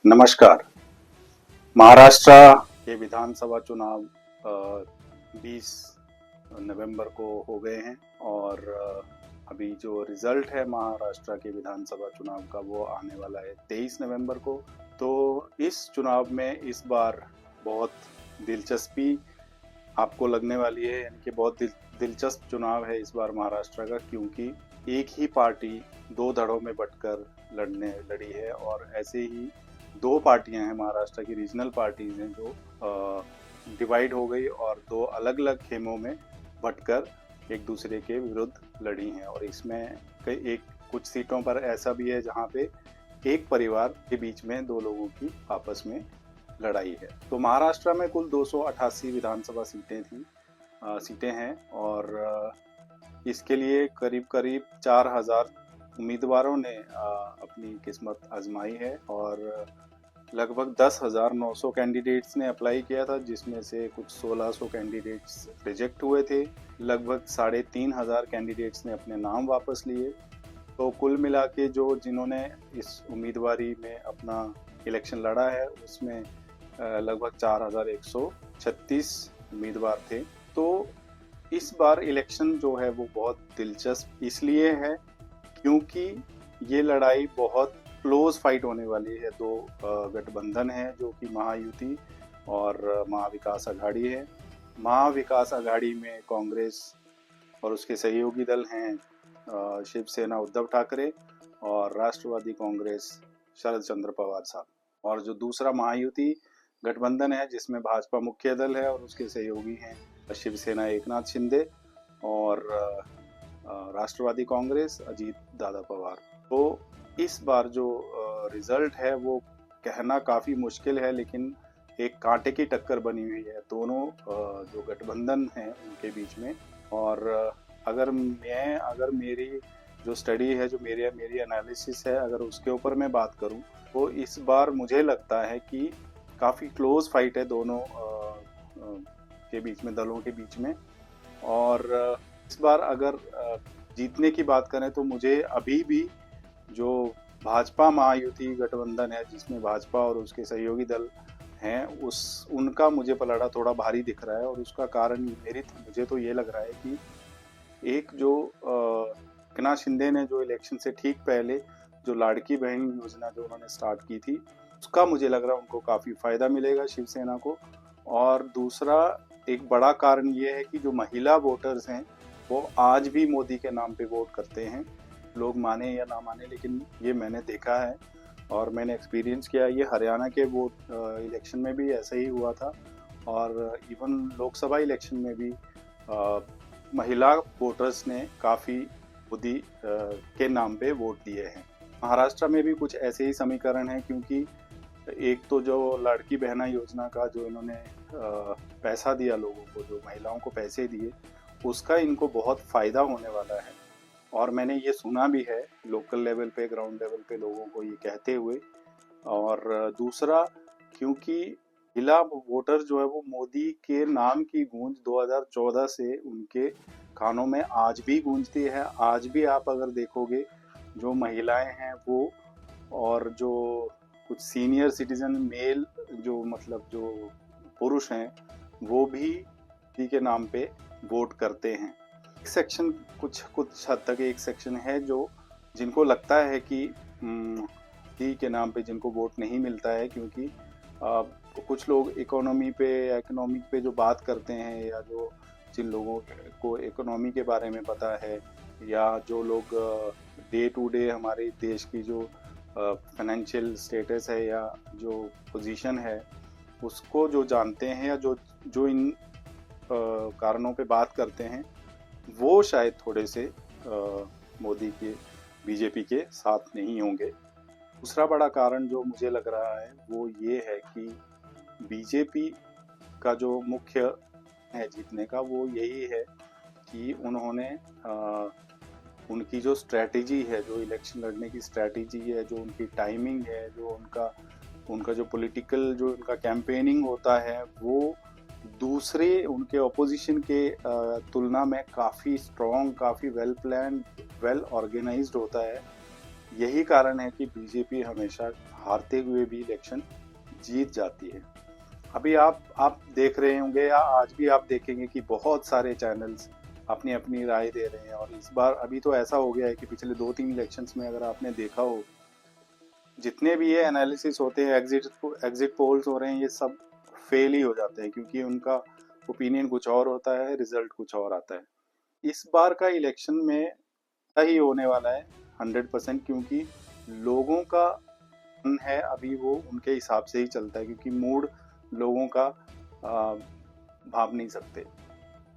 नमस्कार। महाराष्ट्र के विधानसभा चुनाव 20 नवंबर को हो गए हैं और अभी जो रिजल्ट है महाराष्ट्र के विधानसभा चुनाव का वो आने वाला है 23 नवंबर को। तो इस चुनाव में इस बार बहुत दिलचस्पी आपको लगने वाली है, यानी कि बहुत दिलचस्प चुनाव है इस बार महाराष्ट्र का, क्योंकि एक ही पार्टी दो धड़ों में बंटकर लड़ी है और ऐसे ही दो पार्टियां हैं महाराष्ट्र की, रीजनल पार्टीज हैं जो डिवाइड हो गई और दो अलग अलग खेमों में बंटकर एक दूसरे के विरुद्ध लड़ी हैं। और इसमें कुछ सीटों पर ऐसा भी है जहां पे एक परिवार के बीच में दो लोगों की आपस में लड़ाई है। तो महाराष्ट्र में कुल 288 विधानसभा सीटें हैं और इसके लिए करीब करीब 4000 उम्मीदवारों ने अपनी किस्मत आजमाई है और लगभग 10,900 कैंडिडेट्स ने अप्लाई किया था, जिसमें से कुछ 1600 कैंडिडेट्स रिजेक्ट हुए थे। लगभग 3,500 कैंडिडेट्स ने अपने नाम वापस लिए। तो कुल मिला के जिन्होंने इस उम्मीदवारी में अपना इलेक्शन लड़ा है उसमें लगभग 4,136 उम्मीदवार थे। तो इस बार इलेक्शन जो है वो बहुत दिलचस्प इसलिए है क्योंकि ये लड़ाई बहुत क्लोज फाइट होने वाली है। दो गठबंधन है जो कि महायुति और महाविकास आघाड़ी है। महाविकास आघाड़ी में कांग्रेस और उसके सहयोगी दल हैं शिवसेना उद्धव ठाकरे और राष्ट्रवादी कांग्रेस शरद चंद्र पवार साहब। और जो दूसरा महायुति गठबंधन है जिसमें भाजपा मुख्य दल है और उसके सहयोगी हैं शिवसेना एकनाथ शिंदे और राष्ट्रवादी कांग्रेस अजीत दादा पवार। तो इस बार जो रिजल्ट है वो कहना काफी मुश्किल है, लेकिन एक कांटे की टक्कर बनी हुई है दोनों जो गठबंधन हैं उनके बीच में। और अगर मेरी जो स्टडी है, जो मेरी एनालिसिस है, अगर उसके ऊपर मैं बात करूं तो इस बार मुझे लगता है कि काफी क्लोज फाइट है दोनों के बीच में, दलों के बीच में। और इस बार अगर जीतने की बात करें तो मुझे अभी भी जो भाजपा महायुति गठबंधन है जिसमें भाजपा और उसके सहयोगी दल हैं उनका मुझे पलड़ा थोड़ा भारी दिख रहा है। और उसका कारण मुझे तो ये लग रहा है कि एक जो एकनाथ शिंदे ने जो इलेक्शन से ठीक पहले जो लाड़की बहन योजना जो उन्होंने स्टार्ट की थी उसका मुझे लग रहा है उनको काफी फायदा मिलेगा शिवसेना को। और दूसरा एक बड़ा कारण ये है कि जो महिला वोटर्स हैं वो आज भी मोदी के नाम पे वोट करते हैं, लोग माने या ना माने, लेकिन ये मैंने देखा है और मैंने एक्सपीरियंस किया। ये हरियाणा के वोट इलेक्शन में भी ऐसा ही हुआ था और इवन लोकसभा इलेक्शन में भी महिला वोटर्स ने काफ़ी मोदी के नाम पे वोट दिए हैं। महाराष्ट्र में भी कुछ ऐसे ही समीकरण हैं, क्योंकि एक तो जो लड़की बहना योजना का जो इन्होंने पैसा दिया लोगों को, जो महिलाओं को पैसे दिए, उसका इनको बहुत फ़ायदा होने वाला है। और मैंने ये सुना भी है लोकल लेवल पे, ग्राउंड लेवल पे लोगों को ये कहते हुए। और दूसरा, क्योंकि महिला वोटर जो है वो मोदी के नाम की गूंज 2014 से उनके कानों में आज भी गूंजती है। आज भी आप अगर देखोगे जो महिलाएं हैं वो, और जो कुछ सीनियर सिटीजन मेल जो जो पुरुष हैं वो भी मोदी के नाम पे वोट करते हैं। सेक्शन कुछ हद तक एक सेक्शन है जो जिनको लगता है कि मोदी के नाम पे जिनको वोट नहीं मिलता है, क्योंकि कुछ लोग इकोनॉमिक पे जो बात करते हैं, या जिन लोगों को इकोनॉमी के बारे में पता है, या जो लोग डे टू डे हमारे देश की जो फाइनेंशियल स्टेटस है या जो पोजीशन है उसको जो जानते हैं, या जो इन कारणों पे बात करते हैं, वो शायद थोड़े से मोदी के बीजेपी के साथ नहीं होंगे। दूसरा बड़ा कारण जो मुझे लग रहा है वो ये है कि बीजेपी का जो मुख्य है जीतने का वो यही है कि उन्होंने उनकी जो स्ट्रैटेजी है, जो इलेक्शन लड़ने की स्ट्रैटेजी है, जो उनकी टाइमिंग है, जो उनका जो पॉलिटिकल जो उनका कैंपेनिंग होता है, वो दूसरे उनके ऑपोजिशन के तुलना में काफ़ी स्ट्रॉन्ग, काफ़ी वेल प्लान, वेल ऑर्गेनाइज्ड होता है। यही कारण है कि बीजेपी हमेशा हारते हुए भी इलेक्शन जीत जाती है। अभी आप देख रहे होंगे या आज भी आप देखेंगे कि बहुत सारे चैनल्स अपनी अपनी राय दे रहे हैं। और इस बार अभी तो ऐसा हो गया है कि पिछले 2-3 इलेक्शंस में अगर आपने देखा हो, जितने भी ये एनालिसिस होते हैं, एग्जिट पोल्स हो रहे हैं, ये सब फेल ही हो जाते हैं, क्योंकि उनका ओपिनियन कुछ और होता है, रिजल्ट कुछ और आता है। इस बार का इलेक्शन में सही होने वाला है 100%, क्योंकि लोगों का मन है अभी वो उनके हिसाब से ही चलता है, क्योंकि मूड लोगों का आ, भाप नहीं सकते।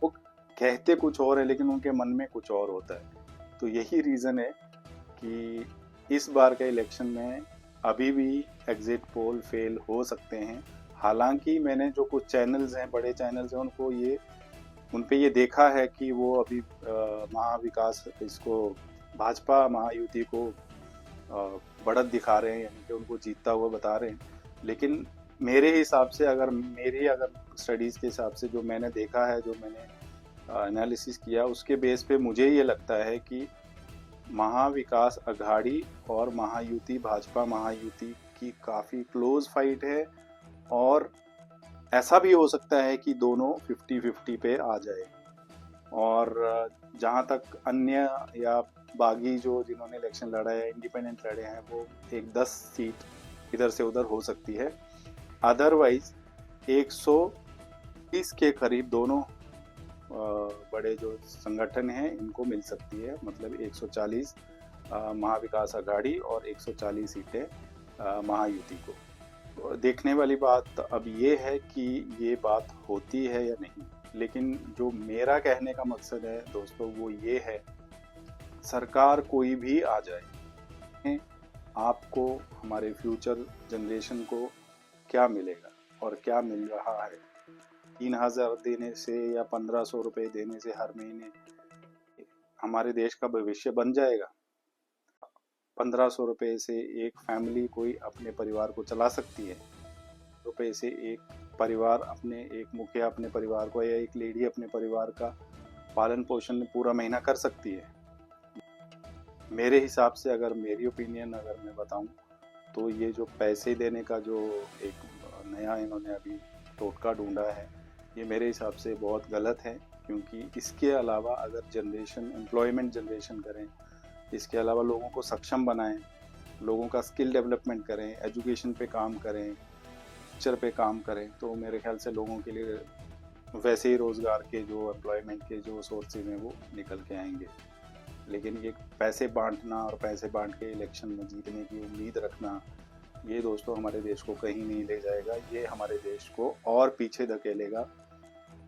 वो कहते कुछ और है लेकिन उनके मन में कुछ और होता है। तो यही रीज़न है कि इस बार के इलेक्शन में अभी भी एग्जिट पोल फेल हो सकते हैं। हालांकि मैंने जो कुछ चैनल्स हैं, बड़े चैनल्स हैं, उन पे ये देखा है कि वो अभी महाविकास इसको भाजपा महायुति को बढ़त दिखा रहे हैं, यानी कि उनको जीतता हुआ बता रहे हैं। लेकिन मेरे हिसाब से, अगर स्टडीज़ के हिसाब से जो मैंने देखा है, जो मैंने एनालिसिस किया, उसके बेस पे मुझे ये लगता है कि महाविकास अघाड़ी और महायुति, भाजपा महायुति की काफ़ी क्लोज फाइट है। और ऐसा भी हो सकता है कि दोनों 50-50 पे आ जाए। और जहाँ तक अन्य या बागी जो जिन्होंने इलेक्शन लड़ा है, इंडिपेंडेंट लड़े हैं, वो एक 10 सीट इधर से उधर हो सकती है। अदरवाइज 130 के करीब दोनों बड़े जो संगठन हैं इनको मिल सकती है। मतलब 140 महाविकास अघाड़ी और 140 सीटें महायुति को। तो देखने वाली बात अब ये है कि ये बात होती है या नहीं। लेकिन जो मेरा कहने का मकसद है दोस्तों, वो ये है, सरकार कोई भी आ जाए, आपको, हमारे फ्यूचर जनरेशन को क्या मिलेगा और क्या मिल रहा है। 3,000 देने से या 1,500 रुपये देने से हर महीने हमारे देश का भविष्य बन जाएगा? 1,500 रुपये से एक फैमिली कोई अपने परिवार को चला सकती है? रुपये से एक मुखिया अपने परिवार को, या एक लेडी अपने परिवार का पालन पोषण पूरा महीना कर सकती है? मेरे हिसाब से, अगर मेरी ओपिनियन अगर मैं बताऊं, तो ये जो पैसे देने का जो एक नया इन्होंने अभी टोटका ढूंढा है, ये मेरे हिसाब से बहुत गलत है। क्योंकि इसके अलावा अगर एम्प्लॉयमेंट जनरेशन करें, इसके अलावा लोगों को सक्षम बनाएं, लोगों का स्किल डेवलपमेंट करें, एजुकेशन पे काम करें, कल्चर पे काम करें, तो मेरे ख्याल से लोगों के लिए वैसे ही रोज़गार के जो एम्प्लॉयमेंट के जो सोर्सेज हैं वो निकल के आएंगे। लेकिन ये पैसे बांटना और पैसे बांट के इलेक्शन में जीतने की उम्मीद रखना, ये दोस्तों हमारे देश को कहीं नहीं ले जाएगा। ये हमारे देश को और पीछे धकेलेगा।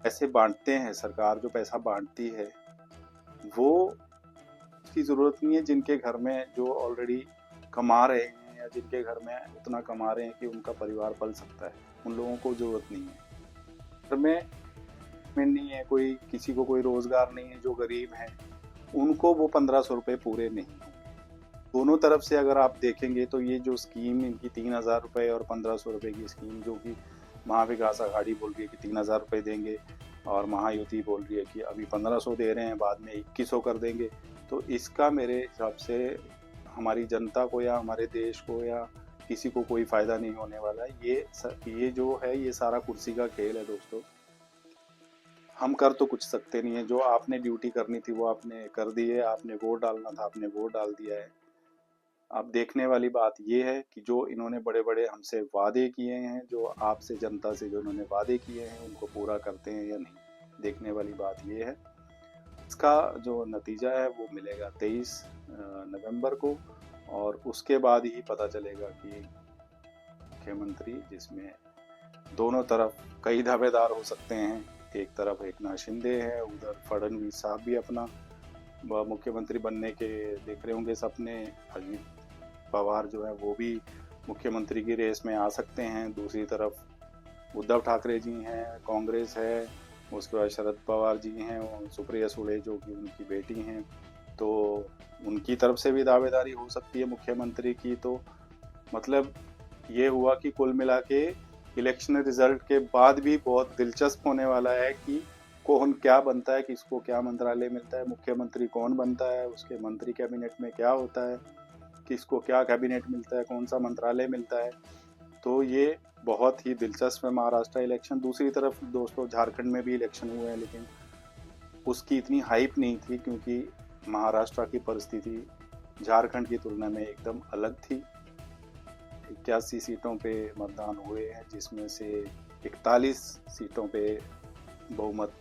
पैसे बांटते हैं, सरकार जो पैसा बांटती है वो उसकी ज़रूरत नहीं है जिनके घर में जो ऑलरेडी कमा रहे हैं, या जिनके घर में उतना कमा रहे हैं कि उनका परिवार पल सकता है, उन लोगों को ज़रूरत नहीं है। घर में नहीं है कोई, किसी को कोई रोज़गार नहीं है, जो गरीब हैं उनको वो 1,500 रुपये पूरे नहीं होंगे। दोनों तरफ से अगर आप देखेंगे तो ये जो स्कीम इनकी 3,000 रुपये और 1,500 रुपये की स्कीम, जो कि महाविकास अघाड़ी बोल रही है कि 3,000 रुपये देंगे, और महायुति बोल रही है कि अभी 1,500 दे रहे हैं, बाद में 2,100 कर देंगे, तो इसका मेरे हिसाब से हमारी जनता को या हमारे देश को या किसी को कोई फ़ायदा नहीं होने वाला है। ये जो है, ये सारा कुर्सी का खेल है दोस्तों। हम कर तो कुछ सकते नहीं है। जो आपने ड्यूटी करनी थी वो आपने कर दी है, आपने वोट डालना था, आपने वोट डाल दिया है। अब देखने वाली बात ये है कि जो इन्होंने बड़े बड़े हमसे वादे किए हैं, जो आपसे, जनता से जो इन्होंने वादे किए हैं, उनको पूरा करते हैं या नहीं, देखने वाली बात ये है। इसका जो नतीजा है वो मिलेगा 23 नवंबर को, और उसके बाद ही पता चलेगा कि मुख्यमंत्री, जिसमें दोनों तरफ कई दावेदार हो सकते हैं, एक तरफ एकनाथ शिंदे है, उधर फडणवीस साहब भी अपना मुख्यमंत्री बनने के देख रहे होंगे सपने, अजित पवार जो है वो भी मुख्यमंत्री की रेस में आ सकते हैं। दूसरी तरफ उद्धव ठाकरे जी हैं, कांग्रेस है, उसके बाद शरद पवार जी हैं, और सुप्रिया सुले जो कि उनकी बेटी हैं, तो उनकी तरफ से भी दावेदारी हो सकती है मुख्यमंत्री की। तो मतलब ये हुआ कि कुल मिला के इलेक्शन रिजल्ट के बाद भी बहुत दिलचस्प होने वाला है कि कौन क्या बनता है, किसको क्या मंत्रालय मिलता है, मुख्यमंत्री कौन बनता है, उसके मंत्री कैबिनेट में क्या होता है। किसको क्या कैबिनेट मिलता है, कौन सा मंत्रालय मिलता है। तो ये बहुत ही दिलचस्प है महाराष्ट्र इलेक्शन। दूसरी तरफ दोस्तों झारखंड में भी इलेक्शन हुए हैं, लेकिन उसकी इतनी हाइप नहीं थी क्योंकि महाराष्ट्र की परिस्थिति झारखंड की तुलना में एकदम अलग थी। 81 सीटों पे मतदान हुए हैं, जिसमें से 41 सीटों पे बहुमत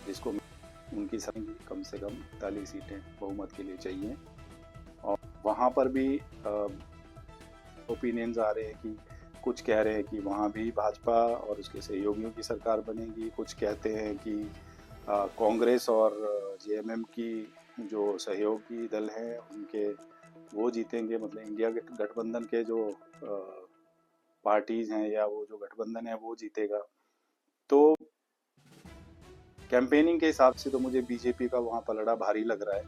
जिसको उनकी संख्या कम से कम 41 सीटें बहुमत के लिए चाहिए। और वहाँ पर भी ओपिनियंस आ रहे हैं कि कुछ कह रहे हैं कि वहाँ भी भाजपा और उसके सहयोगियों की सरकार बनेगी, कुछ कहते हैं कि कांग्रेस और जेएमएम की जो सहयोगी दल हैं उनके वो जीतेंगे, मतलब इंडिया गठबंधन के जो पार्टीज हैं या वो जो गठबंधन है वो जीतेगा। तो कैंपेनिंग के हिसाब से तो मुझे बीजेपी का वहाँ पलड़ा भारी लग रहा है,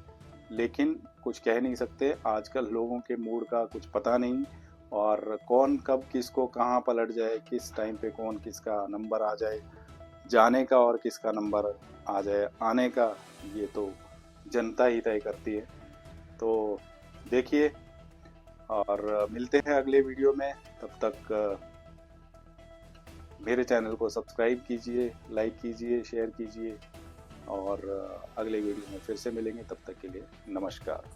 लेकिन कुछ कह नहीं सकते। आजकल लोगों के मूड का कुछ पता नहीं, और कौन कब किसको कहाँ पलट जाए, किस टाइम पे कौन किसका नंबर आ जाए जाने का और किसका नंबर आ जाए आने का, ये तो जनता ही तय करती है। तो देखिए, और मिलते हैं अगले वीडियो में। तब तक मेरे चैनल को सब्सक्राइब कीजिए, लाइक कीजिए, शेयर कीजिए, और अगले वीडियो में फिर से मिलेंगे। तब तक के लिए नमस्कार।